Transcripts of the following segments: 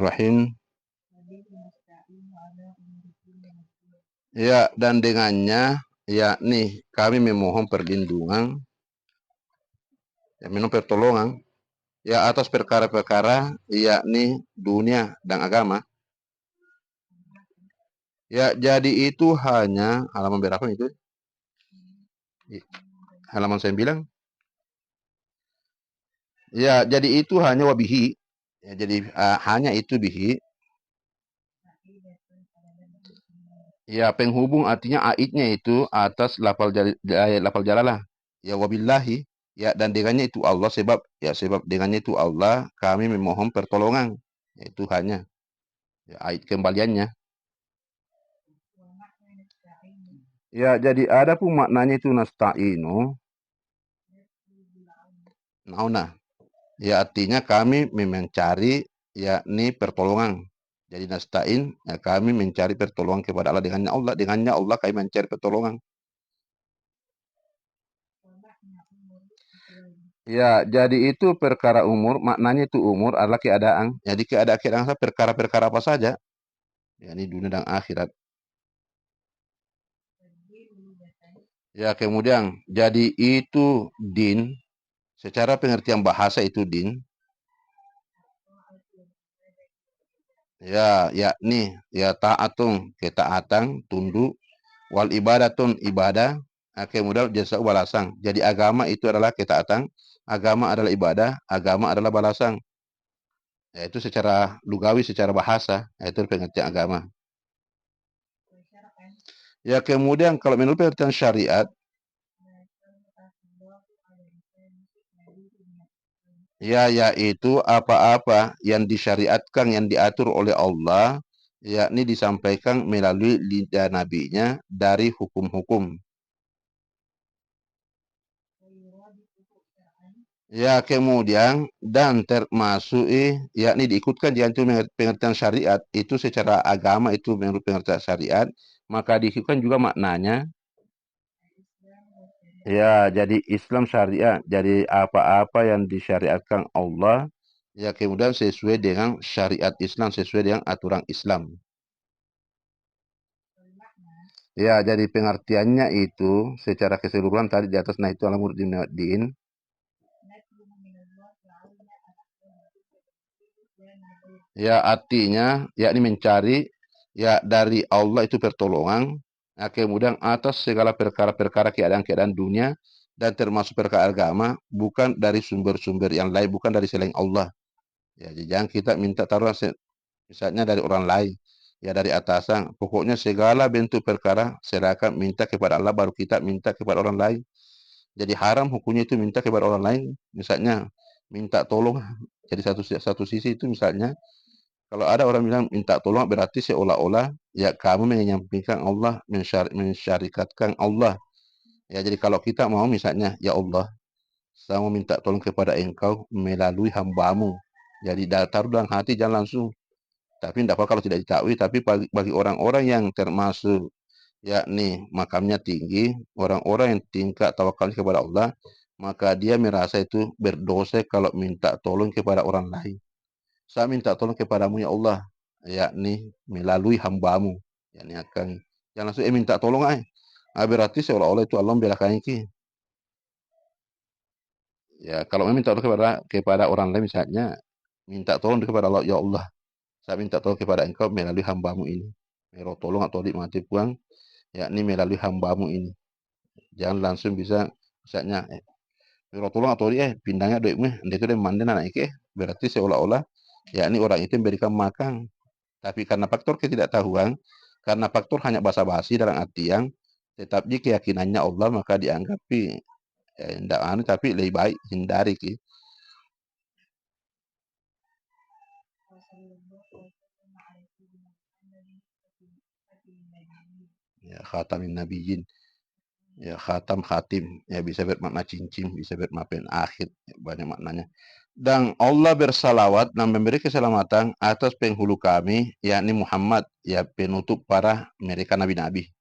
Bismillahirrahmanirrahim. Ya, dan dengannya, yakni kami memohon perlindungan, ya, memohon pertolongan, ya atas perkara-perkara, yakni dunia dan agama. Ya, jadi itu hanya halaman berapa itu? Halaman 9. Ya, jadi itu hanya wabihi. Ya, jadi hanya itu bihi. Ya, penghubung artinya aidnya itu atas lafal jalalah. Ya, wabillahi. Ya, dan dengannya itu Allah, sebab dengannya itu Allah kami memohon pertolongan. Ya, itu hanya ya, aid kembaliannya. Ya, jadi ada pun maknanya itu nasta'inu. Nauna. Ya, artinya kami mencari yakni pertolongan. Jadi nasta'in, ya, kami mencari pertolongan kepada Allah. Dengannya Allah kami mencari pertolongan. Ya, jadi itu perkara umur, maknanya itu umur adalah keadaan. Jadi keadaan perkara-perkara apa saja, yakni dunia dan akhirat. Ya, kemudian jadi itu din, secara pengertian bahasa itu din. Ya, yakni ya taatun, ketaatan, tunduk, wal ibadatun ibadah, kemudian jasa balasan. Jadi agama itu adalah ketaatan, agama adalah ibadah, agama adalah balasan. Yaitu secara lugawi, secara bahasa, yaitu pengertian agama. Ya, kemudian kalau menurut pengertian syariat, ya, yaitu apa-apa yang disyariatkan, yang diatur oleh Allah, yakni disampaikan melalui lidah nabinya dari hukum-hukum. Ya, kemudian dan termasuk yakni diikutkan di antara pengertian syariat itu secara agama itu menurut pengertian syariat, maka diikutkan juga maknanya. Ya, jadi Islam syariat, jadi apa-apa yang disyariatkan Allah, ya kemudian sesuai dengan syariat Islam, sesuai dengan aturan Islam. Ya, jadi pengertiannya itu secara keseluruhan tadi di atas, nah itu alamuddin. Ya, artinya yakni mencari ya dari Allah itu pertolongan, ya, kemudian atas segala perkara-perkara keadaan-keadaan dunia dan termasuk perkara agama, bukan dari sumber-sumber yang lain, bukan dari selain Allah. Ya, jadi jangan kita minta taruhan misalnya dari orang lain, ya dari atasan. Pokoknya segala bentuk perkara serahkan, minta kepada Allah, baru kita minta kepada orang lain. Jadi haram hukumnya itu minta kepada orang lain. Misalnya minta tolong. Jadi satu sisi itu misalnya kalau ada orang bilang minta tolong berarti seolah-olah ya kamu menyampingkan Allah, mensyarikatkan Allah. Ya, jadi kalau kita mau misalnya, ya Allah, saya mau minta tolong kepada engkau melalui hambamu. Jadi taruh dalam hati, jangan langsung. Tapi tidak apa kalau tidak ditahui, tapi bagi orang-orang yang termasuk yakni makamnya tinggi, orang-orang yang tingkat tawakalnya kepada Allah, maka dia merasa itu berdosa kalau minta tolong kepada orang lain. Saya minta tolong kepadamu ya Allah, yakni melalui hambamu, yakni akan jangan langsung minta tolong berarti seolah-olah itu Allah membelakannya ki. Ya, kalau meminta tolong kepada orang lain misalnya, minta tolong kepada Allah, ya Allah, saya minta tolong kepada engkau melalui hambamu ini. Mero tolong atau mati puang, yakni melalui hambamu ini. Jangan langsung bisa misalnya mero tolong atau pindahnya duitmu, itu dia manden anak iki, berarti seolah-olah yakni orang itu memberikan makan. Tapi karena faktor ketidaktahuan, karena faktor hanya basa-basi dalam artian, tetapi keyakinannya Allah maka dianggap tidak anu, tapi lebih baik hindari ki. Ya, khatamin nabiyyin. Ya, khatim, ya bisa bermakna cincin, bisa bermakna akhir, ya, banyak maknanya. Dan Allah bersalawat dan memberi keselamatan atas penghulu kami, yakni Muhammad, ya penutup para mereka nabi-nabi.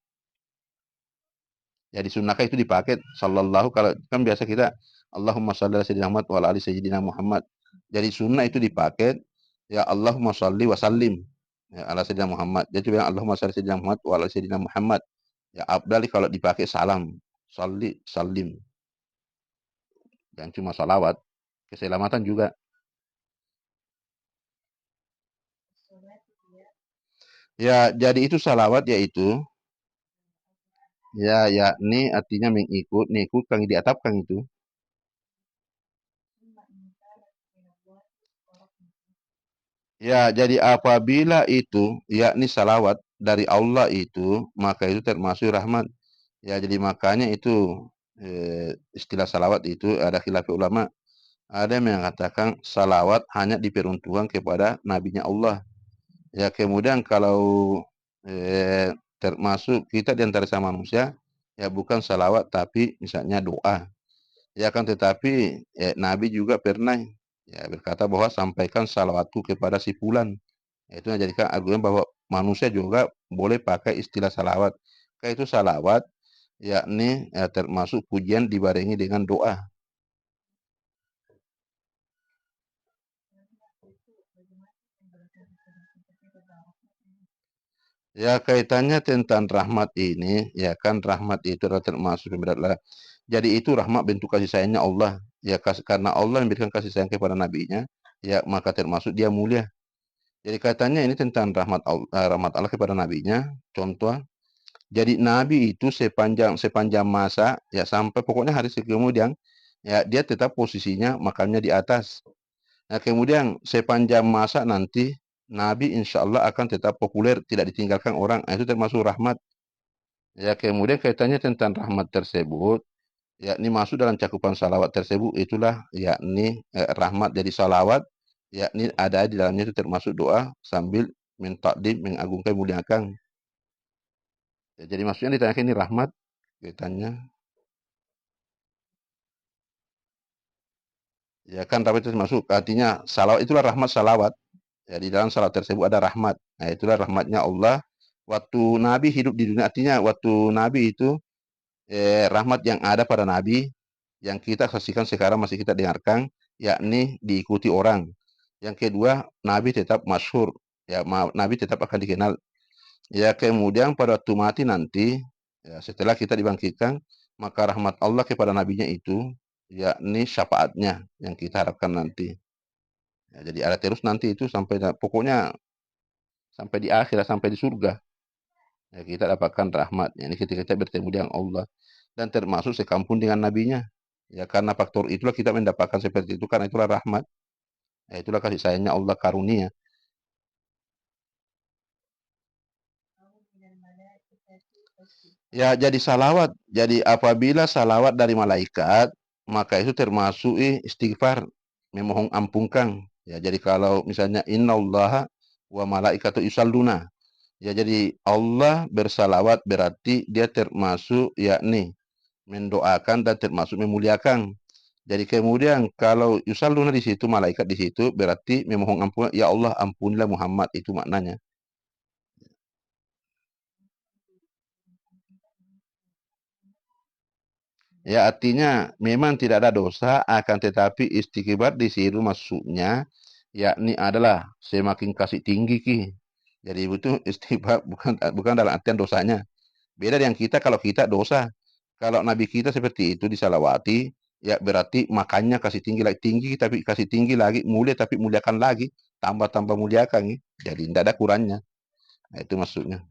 Ya disunnahkan itu dipakai sallallahu, kalau kan biasa kita Allahumma shalli ala sayyidina Muhammad wa ala ali sayyidina Muhammad. Jadi sunnah itu dipakai ya Allahumma shalli wa sallim ya ala sayyidina Muhammad. Dia cuma bilang Allahumma shalli sayyidina Muhammad wa ala sayyidina Muhammad. Ya afdal kalau dipakai salam, shalli, salim. Jangan cuma salawat. Keselamatan juga. Ya, jadi itu salawat yaitu ya yakni artinya mengikut, mengikut kang diatapkan itu. Ya, jadi apabila itu yakni salawat dari Allah itu, maka itu termasuk rahmat. Ya, jadi makanya itu istilah salawat itu ada khilaf ulama. Ada yang mengatakan salawat hanya diperuntukkan kepada nabinya Allah. Ya, kemudian kalau termasuk kita di antara sama manusia, ya bukan salawat tapi misalnya doa. Ya kan tetapi Nabi juga pernah ya berkata bahwa sampaikan salawatku kepada si fulan. Ya, itu menjadikan argumen bahwa manusia juga boleh pakai istilah salawat. Kayak itu salawat yakni termasuk pujian dibarengi dengan doa. Ya kaitannya tentang rahmat ini, ya kan rahmat itu adalah termasuk pemberat. Jadi itu rahmat bentuk kasih sayangnya Allah. Ya karena Allah memberikan kasih sayang kepada nabinya, ya maka termasuk dia mulia. Jadi katanya ini tentang rahmat Allah kepada nabinya. Contoh, jadi nabi itu sepanjang sepanjang masa ya sampai pokoknya hari kemudian ya dia tetap posisinya makamnya di atas. Nah, kemudian sepanjang masa nanti nabi insya Allah akan tetap populer, tidak ditinggalkan orang. Nah, itu termasuk rahmat. Ya, kemudian kaitannya tentang rahmat tersebut, yakni masuk dalam cakupan salawat tersebut itulah yakni rahmat dari salawat, yakni ada di dalamnya itu termasuk doa sambil mentakdim, mengagungkan, muliakan. Ya, jadi maksudnya ditanyakan ini rahmat, kaitannya. Ya kan rahmat itu masuk, artinya salawat itulah rahmat salawat. Ya, di dalam salawat tersebut ada rahmat. Nah, itulah rahmatnya Allah. Waktu Nabi hidup di dunia, artinya waktu Nabi itu rahmat yang ada pada Nabi yang kita saksikan sekarang masih kita dengarkan, yakni diikuti orang. Yang kedua, Nabi tetap masyhur, ya Nabi tetap akan dikenal. Ya kemudian pada waktu mati nanti, ya setelah kita dibangkitkan, maka rahmat Allah kepada nabinya itu, yakni syafaatnya yang kita harapkan nanti. Ya, jadi ada terus nanti itu sampai pokoknya sampai di akhirat, sampai di surga. Ya, kita dapatkan rahmat. Ya, ini ketika kita bertemu dengan Allah dan termasuk sekampung dengan nabinya. Ya karena faktor itulah kita mendapatkan seperti itu karena itulah rahmat. Ya, itulah kasih sayangnya Allah karunia. Ya jadi salawat. Jadi apabila salawat dari malaikat, maka itu termasuk istighfar, memohon ampunkan. Ya jadi kalau misalnya innallaha wa malaikatu yusalluna. Ya jadi Allah bersalawat berarti dia termasuk yakni mendoakan dan termasuk memuliakan. Jadi kemudian kalau yusalluna di situ malaikat di situ berarti memohon ampun, ya Allah ampunilah Muhammad itu maknanya. Ya artinya memang tidak ada dosa akan tetapi istighfar di situ maksudnya yakni adalah semakin kasih tinggi ki. Jadi itu istighfar bukan bukan dalam artian dosanya. Beda dengan kita kalau kita dosa. Kalau Nabi kita seperti itu disalawati, ya berarti makannya kasih tinggi tapi kasih tinggi lagi, mulia tapi muliakan lagi, tambah-tambah muliakan. Jadi tidak ada kurangnya. Nah, itu maksudnya.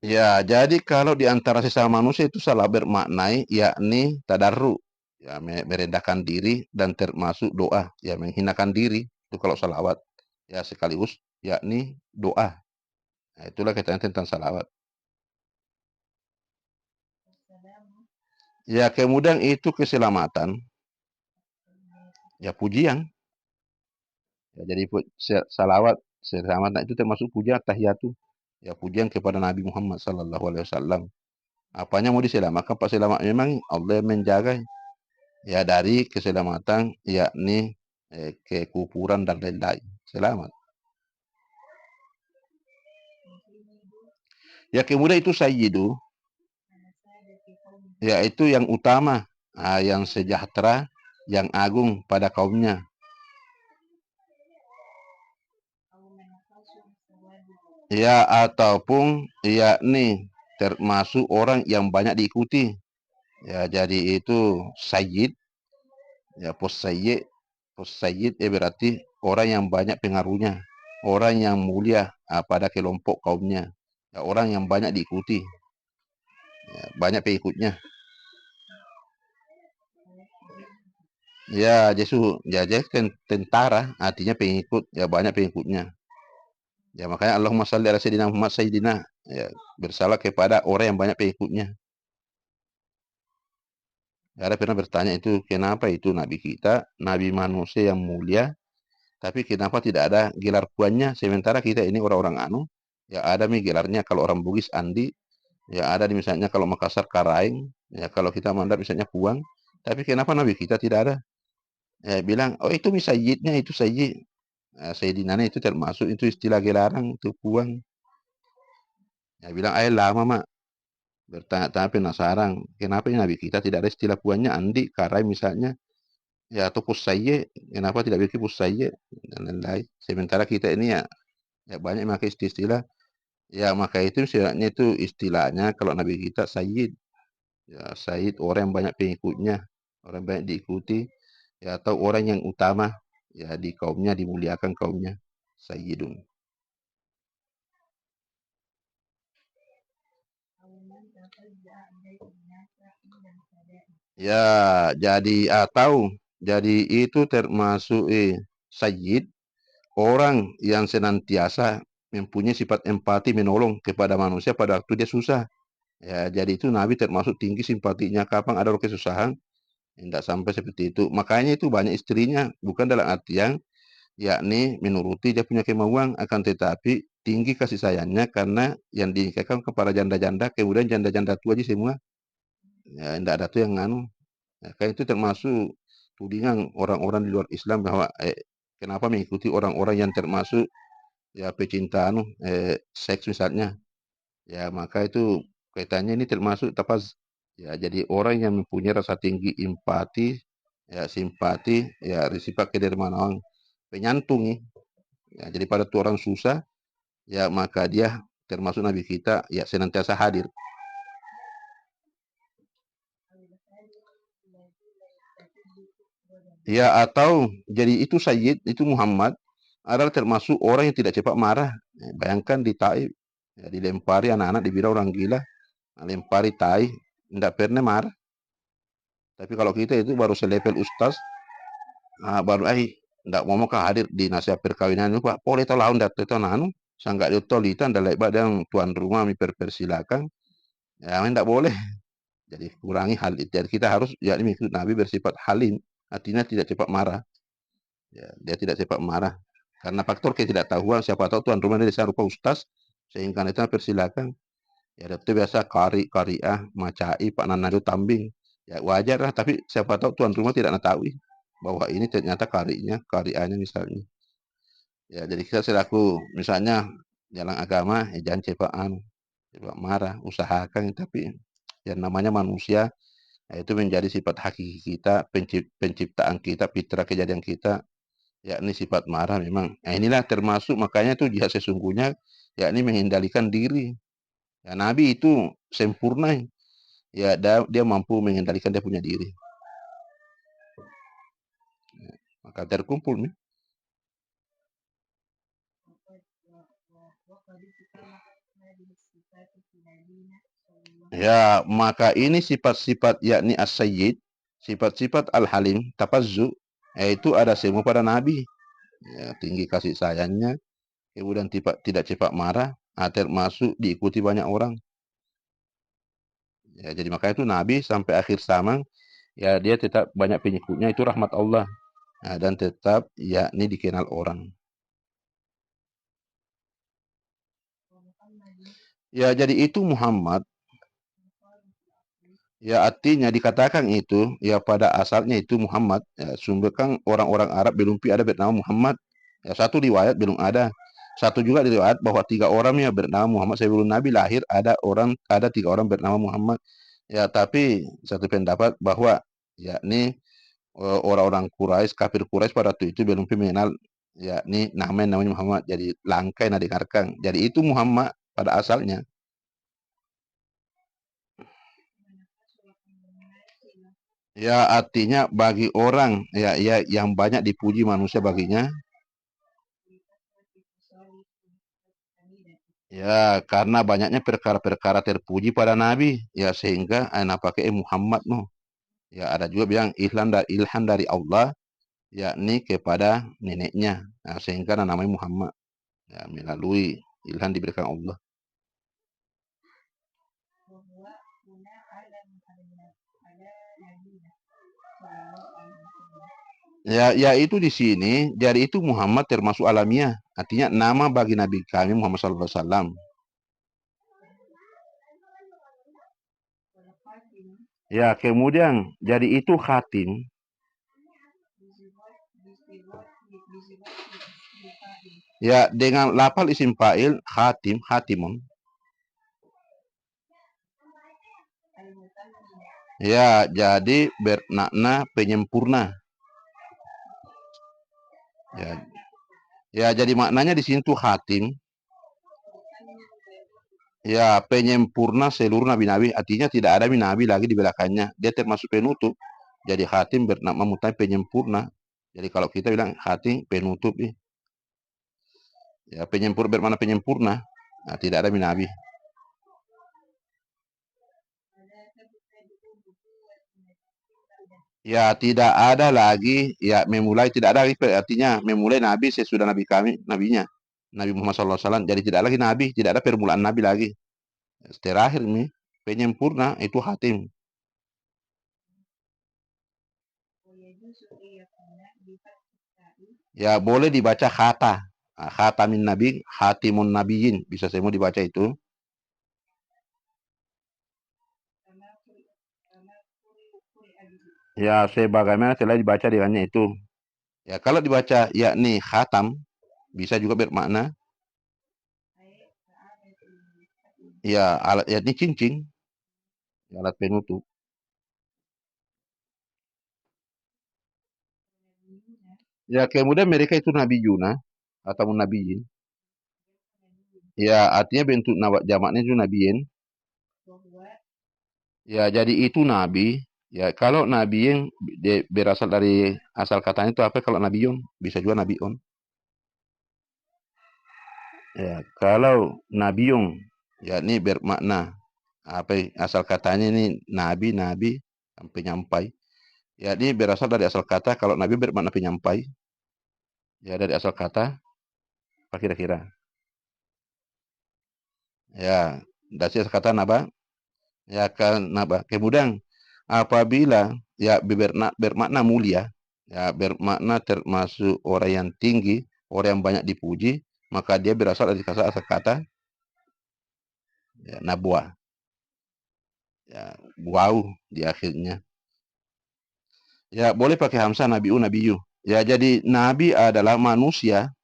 Ya, jadi kalau di antara sesama manusia itu salah bermaknai yakni tadarru, ya merendahkan diri dan termasuk doa, ya menghinakan diri itu kalau salawat. Ya sekaligus yakni doa. Nah, itulah katanya tentang salawat. Ya kemudian itu keselamatan, ya pujian. Ya, jadi salawat, selamatan itu termasuk pujian tahiyatu. Ya pujian kepada Nabi Muhammad sallallahu alaihi wasallam. Apanya mau diselamatkan? Pak selamat memang Allah yang menjaga ya dari keselamatan yakni kekufuran dan lain-lain. Selamat. Ya kemudian itu sayyidu. yaitu yang utama, yang sejahtera, yang agung pada kaumnya. Ya, ataupun yakni termasuk orang yang banyak diikuti. Ya, jadi itu sayyid, ya pos sayyid berarti orang yang banyak pengaruhnya, orang yang mulia pada kelompok kaumnya. Ya, orang yang banyak diikuti, ya, banyak pengikutnya. Ya, Yesus, ya Yesus kan tentara, artinya pengikut, ya banyak pengikutnya. Ya makanya Allahumma shalli ala sayyidina Muhammad sayyidina, ya bersalah kepada orang yang banyak pengikutnya. Ya, ada pernah bertanya itu, kenapa itu nabi kita, nabi manusia yang mulia, tapi kenapa tidak ada gelar kuannya, sementara kita ini orang-orang anu, ya ada nih gelarnya, kalau orang Bugis Andi, ya ada di misalnya kalau Makassar Karaing, ya kalau kita Mandar misalnya Puang, tapi kenapa nabi kita tidak ada? Ya bilang, oh itu sayyidnya, itu sayyid. Sayyidinanya itu termasuk itu istilah gelaran itu Puang. Ya bilang, lama mak. Bertanya-tanya penasaran, kenapa Nabi kita tidak ada istilah puannya Andi, Karai misalnya, ya atau Pusayye, kenapa tidak bikin Pusayye, dan lain-lain. Sementara kita ini ya banyak pakai istilah, ya maka itu istilahnya kalau Nabi kita Sayyid, ya Sayyid orang yang banyak pengikutnya, orang yang banyak diikuti, ya atau orang yang utama, ya di kaumnya, dimuliakan kaumnya, Sayyidun. Ya, jadi tahu. Jadi itu termasuk sayyid, orang yang senantiasa mempunyai sifat empati menolong kepada manusia pada waktu dia susah. Ya, jadi itu Nabi termasuk tinggi simpatinya kapan ada orang kesusahan, tidak sampai seperti itu. Makanya itu banyak istrinya, bukan dalam artian yakni menuruti dia punya kemauan, akan tetapi tinggi kasih sayangnya karena yang dinikahkan kepada janda-janda, kemudian janda-janda tua aja semua. Ya, tidak ada tuh yang nganu. Ya, kan itu termasuk tudingan orang-orang di luar Islam bahwa kenapa mengikuti orang-orang yang termasuk ya pecinta seks misalnya. Ya maka itu kaitannya ini termasuk tapas, ya jadi orang yang mempunyai rasa tinggi empati, ya simpati, ya sifat kedermawanan, penyantung ya. Ya, jadi pada tuh orang susah, ya maka dia termasuk Nabi kita ya senantiasa hadir. Ya atau jadi itu Sayyid, itu Muhammad adalah termasuk orang yang tidak cepat marah. Bayangkan di Taif, ya, dilempari anak-anak dibilang orang gila, lempari tai, tidak pernah marah. Tapi kalau kita itu baru selevel ustaz, baru tidak mau hadir di nasihat perkawinan itu Pak. Boleh tahu laun datu itu nanu, sanggak ditolitan dan lebat yang tuan rumah mempersilakan. Ya tidak boleh. Jadi kurangi hal itu. Jadi kita harus ya mengikut Nabi bersifat halim, artinya tidak cepat marah. Ya, dia tidak cepat marah. Karena faktor ketidaktahuan, siapa tahu tuan rumah dia rupa ustaz, sehingga itu persilakan. Ya itu biasa kariah, macai, Pak Nana itu tambing. Ya wajar lah, tapi siapa tahu tuan rumah tidak mengetahui bahwa ini ternyata kariahnya misalnya. Ya jadi kita selaku misalnya jalan agama, jangan cepat marah, usahakan, tapi yang namanya manusia, itu menjadi sifat hakiki kita, penciptaan kita, fitrah kejadian kita, yakni sifat marah memang. Nah, inilah termasuk makanya itu jihad sesungguhnya, yakni mengendalikan diri. Ya, Nabi itu sempurna, ya dia mampu mengendalikan dia punya diri. Maka terkumpul nih. Ya, maka ini sifat-sifat yakni as-sayyid, sifat-sifat al-halim, tafazzu, itu ada semua pada Nabi. Ya, tinggi kasih sayangnya, kemudian tidak cepat marah, termasuk diikuti banyak orang. Ya, jadi makanya itu Nabi sampai akhir zaman, ya dia tetap banyak pengikutnya, itu rahmat Allah. Nah, dan tetap yakni dikenal orang. Ya, jadi itu Muhammad. Ya artinya dikatakan itu ya pada asalnya itu Muhammad, ya, sumber kan orang-orang Arab belum ada bernama Muhammad. Ya, satu riwayat belum ada. Satu juga riwayat bahwa 3 orang yang bernama Muhammad sebelum Nabi lahir ada 3 orang bernama Muhammad. Ya, tapi satu pendapat bahwa yakni orang-orang Quraisy, kafir Quraisy pada waktu itu belum mengenal yakni namanya Muhammad. Jadi langka yang didengarkan. Jadi itu Muhammad pada asalnya. Ya, artinya bagi orang ya yang banyak dipuji manusia baginya. Ya, karena banyaknya perkara-perkara terpuji pada Nabi, ya sehingga anak pakai Muhammad no. Ya, ada juga bilang ilham dari Allah, yakni kepada neneknya. Nah, sehingga namanya Muhammad. Ya, melalui ilham diberikan Allah. Ya itu di sini, jadi itu Muhammad termasuk alamiah. Artinya nama bagi Nabi kami Muhammad sallallahu alaihi wasallam. Ya, kemudian jadi itu khatim. Ya, dengan lafal isim fa'il khatim, khatimun. Ya, jadi bermakna penyempurna. Ya, ya jadi maknanya di sini tuh khatim. Ya, penyempurna seluruh nabi-nabi. Artinya tidak ada nabi lagi di belakangnya. Dia termasuk penutup. Jadi khatim bernama mutai penyempurna. Jadi kalau kita bilang khatim penutup, ya penyempurna bermakna penyempurna. Nah, tidak ada nabi. Ya tidak ada lagi ya memulai tidak ada lagi artinya memulai nabi sesudah nabi kami nabinya Nabi Muhammad SAW. Jadi tidak lagi nabi, tidak ada permulaan nabi lagi. Terakhir nih penyempurna itu hatim. Ya boleh dibaca khata. Khatamin nabi, hatimun nabiyin, bisa semua dibaca itu. Ya sebagaimana telah dibaca dengannya itu. Ya kalau dibaca yakni khatam bisa juga bermakna ya alat yakni cincin, alat penutup. Ya kemudian mereka itu Nabi Yuna atau Nabiyin. Ya artinya bentuk jamaknya itu Nabiyin. Ya jadi itu Nabi. Ya kalau Nabiyin berasal dari asal katanya itu apa? Kalau Nabiyun bisa juga Nabiun. Ya kalau Nabiyun ya ini bermakna apa asal katanya ini nabi penyampai. Ya ini berasal dari asal kata kalau nabi bermakna penyampai. Ya dari asal kata apa kira-kira? Ya dari asal kata naba. Ya kan naba. Kemudian apabila ya bermakna mulia, ya bermakna termasuk orang yang tinggi, orang yang banyak dipuji, maka dia berasal dari kata asal kata ya, nabwa. Ya wow di akhirnya. Ya boleh pakai hamzah nabiyu. Ya jadi nabi adalah manusia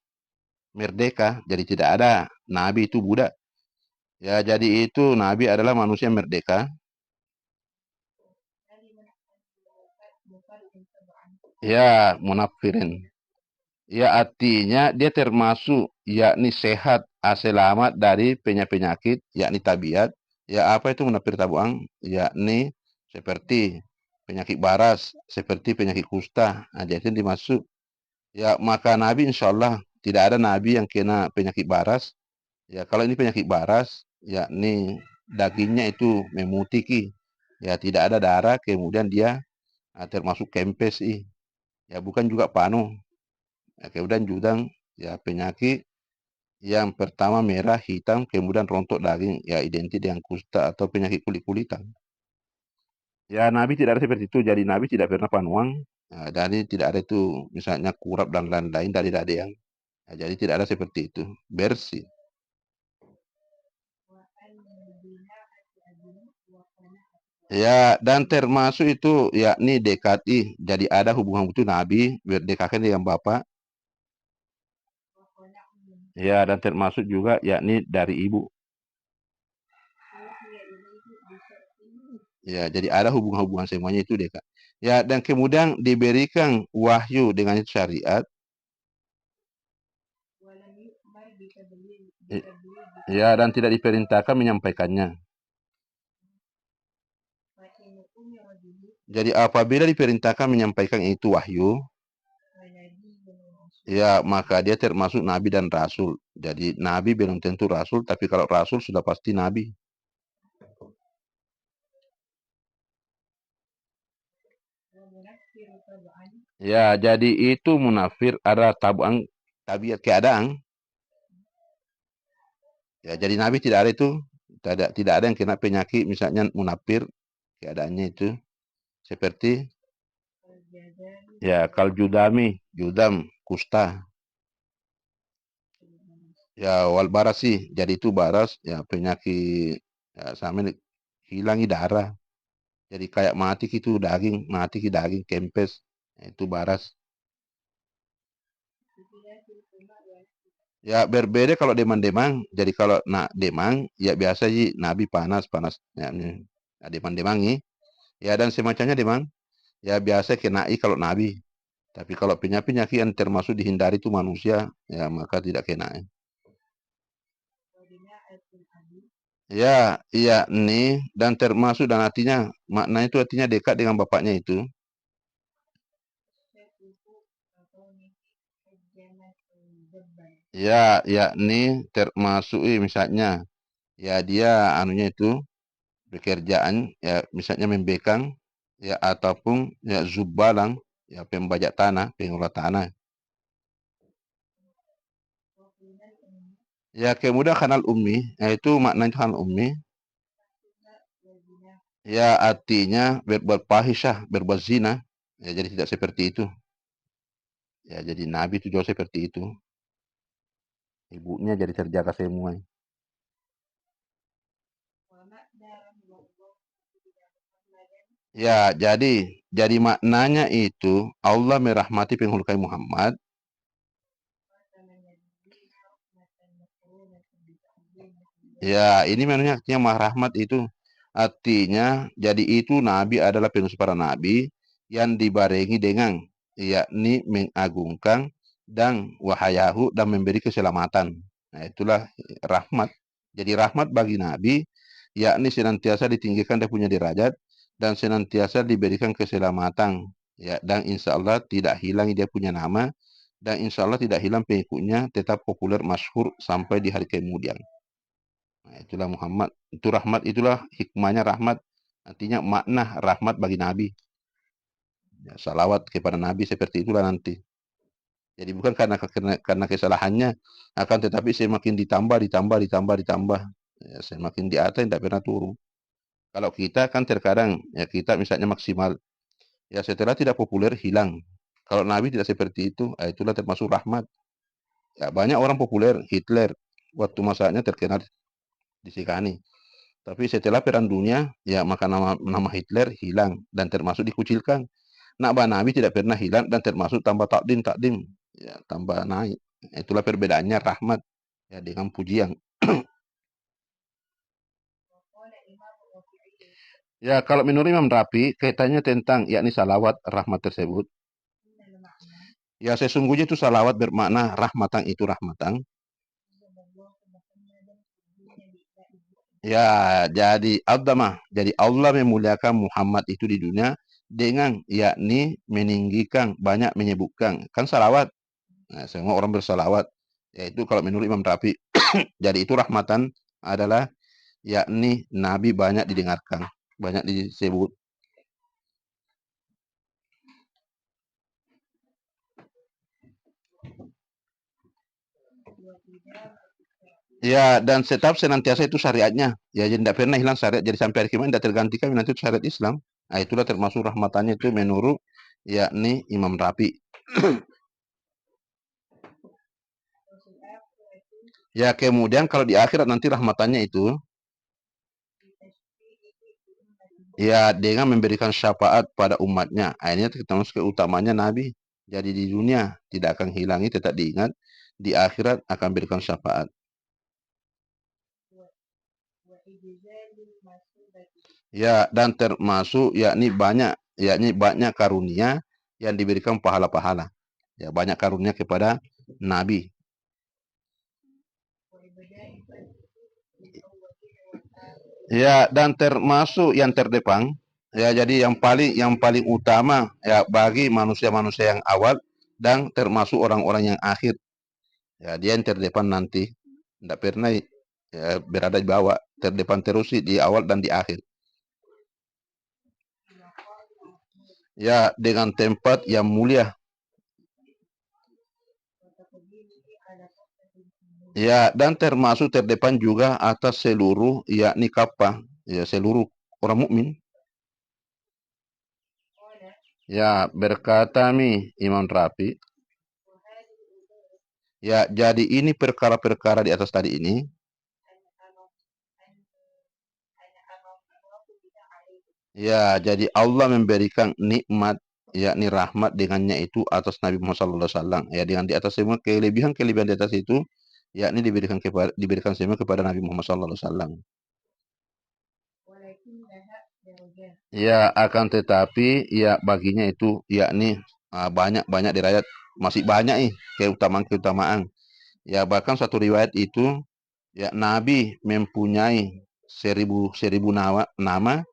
merdeka, jadi tidak ada nabi itu budak. Ya jadi itu nabi adalah manusia merdeka. Ya munafirin. Ya artinya dia termasuk yakni sehat, selamat dari penyakit yakni tabiat. Ya apa itu munafir tabuang? Yakni seperti penyakit baras, seperti penyakit kusta. Nah, jadi dimasuk. Ya maka Nabi insya Allah tidak ada Nabi yang kena penyakit baras. Ya kalau ini penyakit baras, yakni dagingnya itu memutih, ya tidak ada darah, kemudian dia termasuk kempes, ya bukan juga panu. Ya, kemudian juga ya penyakit yang pertama merah, hitam, kemudian rontok daging, ya identik dengan kusta atau penyakit kulit-kulitan. Ya Nabi tidak ada seperti itu, jadi Nabi tidak pernah panuang, dari tidak ada itu misalnya kurap dan lain-lain dari yang, jadi tidak ada seperti itu, bersih. Ya, dan termasuk itu yakni dekati. Jadi ada hubungan itu Nabi berdekatan dengan Bapak. Ya, dan termasuk juga yakni dari ibu. Ya, jadi ada hubungan-hubungan semuanya itu deh, Kak. Ya, dan kemudian diberikan wahyu dengan syariat. Ya, dan tidak diperintahkan menyampaikannya. Jadi apabila diperintahkan menyampaikan itu wahyu, ya maka dia termasuk nabi dan rasul. Jadi nabi belum tentu rasul, tapi kalau rasul sudah pasti nabi. Ya, jadi itu munafir adalah tabiat keadaan. Ya, jadi nabi tidak ada itu, tidak ada yang kena penyakit misalnya munafir keadaannya itu seperti ya kaljudami, judam, kusta. Ya wal barasi, jadi itu baras ya penyakit ya sama hilangi darah. Jadi kayak mati gitu daging, mati ki daging kempes. Ya, itu baras. Ya berbeda kalau demang-demang. Jadi kalau nak demang ya biasa sih nabi panas-panas ya, ya demang-demangi. Ya dan semacamnya demang. Ya biasa kenai kalau nabi. Tapi kalau penyakit yang termasuk dihindari itu manusia, ya maka tidak kena. Ya, iya nih dan termasuk dan artinya maknanya itu artinya dekat dengan bapaknya itu. Ya, yakni termasuk misalnya ya dia anunya itu pekerjaan ya misalnya membekang ya ataupun ya zubalang ya pembajak tanah, pengolah tanah. Ya kemudian kanal ummi, itu maknanya kanal ummi. Ya artinya berbuat fahisyah, berbuat zina. Ya jadi tidak seperti itu. Ya jadi nabi itu jauh seperti itu. Ibunya jadi terjaga semua. Ya, jadi maknanya itu Allah merahmati penghulukai Muhammad. Ya, ini maknanya artinya mah rahmat itu. Artinya, jadi itu Nabi adalah penulis para Nabi yang dibarengi dengan yakni mengagungkan dan wahayahu dan memberi keselamatan. Nah, itulah rahmat. Jadi rahmat bagi Nabi, yakni senantiasa ditinggikan dia punya derajat dan senantiasa diberikan keselamatan. Ya, dan insya Allah tidak hilang dia punya nama dan insya Allah tidak hilang pengikutnya tetap populer masyhur sampai di hari kemudian. Nah, itulah Muhammad. Itu rahmat, itulah hikmahnya rahmat. Artinya makna rahmat bagi Nabi. Ya, salawat kepada Nabi seperti itulah nanti. Jadi bukan karena kesalahannya, akan tetapi semakin ditambah. Ya, semakin di atas tidak pernah turun. Kalau kita kan terkadang ya kita misalnya maksimal, ya setelah tidak populer hilang. Kalau Nabi tidak seperti itu, itulah termasuk rahmat. Ya banyak orang populer, Hitler waktu masanya terkenal disekani. Tapi setelah Perang Dunia, ya maka nama Hitler hilang dan termasuk dikucilkan. Nak Nabi tidak pernah hilang dan termasuk tambah takdim, ya tambah naik. Itulah perbedaannya rahmat ya dengan pujian. Ya kalau menurut Imam Rafi kaitannya tentang yakni salawat rahmat tersebut. Ya sesungguhnya itu salawat bermakna rahmatan itu rahmatan. Ya, jadi Allah memuliakan Muhammad itu di dunia dengan yakni meninggikan banyak menyebutkan kan salawat. Nah, semua orang bersalawat. Yaitu kalau menurut Imam Rafi, jadi itu rahmatan adalah yakni Nabi banyak didengarkan, banyak disebut. Ya, dan tetap senantiasa itu syariatnya. Ya, jadi tidak pernah hilang syariat. Jadi sampai hari kiamat tidak tergantikan nanti itu syariat Islam. Nah, itulah termasuk rahmatannya itu menurut yakni Imam Rafi. Ya, kemudian kalau di akhirat nanti rahmatannya itu ya dengan memberikan syafaat pada umatnya. Akhirnya termasuk keutamanya Nabi. Jadi di dunia tidak akan hilangi, tetap diingat. Di akhirat akan berikan syafaat. Ya, dan termasuk yakni banyak karunia yang diberikan pahala-pahala. Ya, banyak karunia kepada nabi. Ya, dan termasuk yang terdepan, ya jadi yang paling utama ya bagi manusia-manusia yang awal dan termasuk orang-orang yang akhir. Ya, dia yang terdepan nanti. Tidak pernah ya, berada di bawah, terdepan terus di awal dan di akhir. Ya, dengan tempat yang mulia. Ya, dan termasuk terdepan juga atas seluruh yakni kapa, ya seluruh orang mukmin. Ya, berkata Imam Rafi, ya jadi ini perkara-perkara di atas tadi ini, ya jadi Allah memberikan nikmat yakni rahmat dengannya itu atas Nabi Muhammad SAW. Ya dengan di atas semua kelebihan-kelebihan di atas itu yakni diberikan semua kepada Nabi Muhammad SAW. Ya akan tetapi ya baginya itu yakni banyak-banyak dirayat, masih banyak keutamaan-keutamaan. Ya bahkan satu riwayat itu ya Nabi mempunyai seribu nama.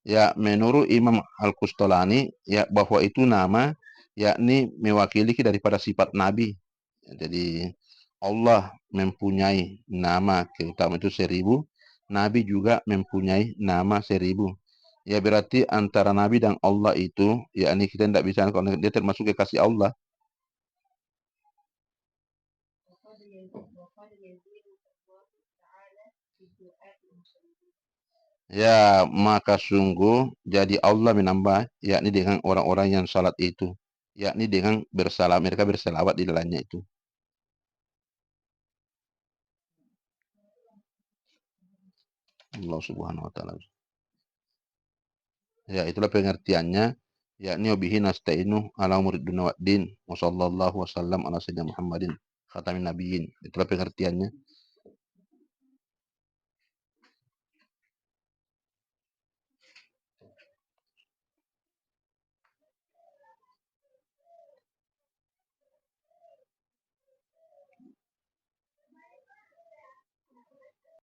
Ya menurut Imam Al-Qustolani ya bahwa itu nama yakni mewakili daripada sifat Nabi. Jadi Allah mempunyai nama keutamaan itu 1000, Nabi juga mempunyai nama 1000. Ya berarti antara Nabi dan Allah itu yakni kita tidak bisa, kalau dia termasuk kekasih Allah. Ya, maka sungguh jadi Allah menambah yakni dengan orang-orang yang salat itu, yakni dengan mereka berselawat di dalamnya itu. Allah Subhanahu wa taala. Ya, itulah pengertiannya, yakni wabihi nasta'inu ala umuri dunya waddin wa sallallahu wasallam ala sayyidina Muhammadin khatamin nabiyyin. Itulah pengertiannya.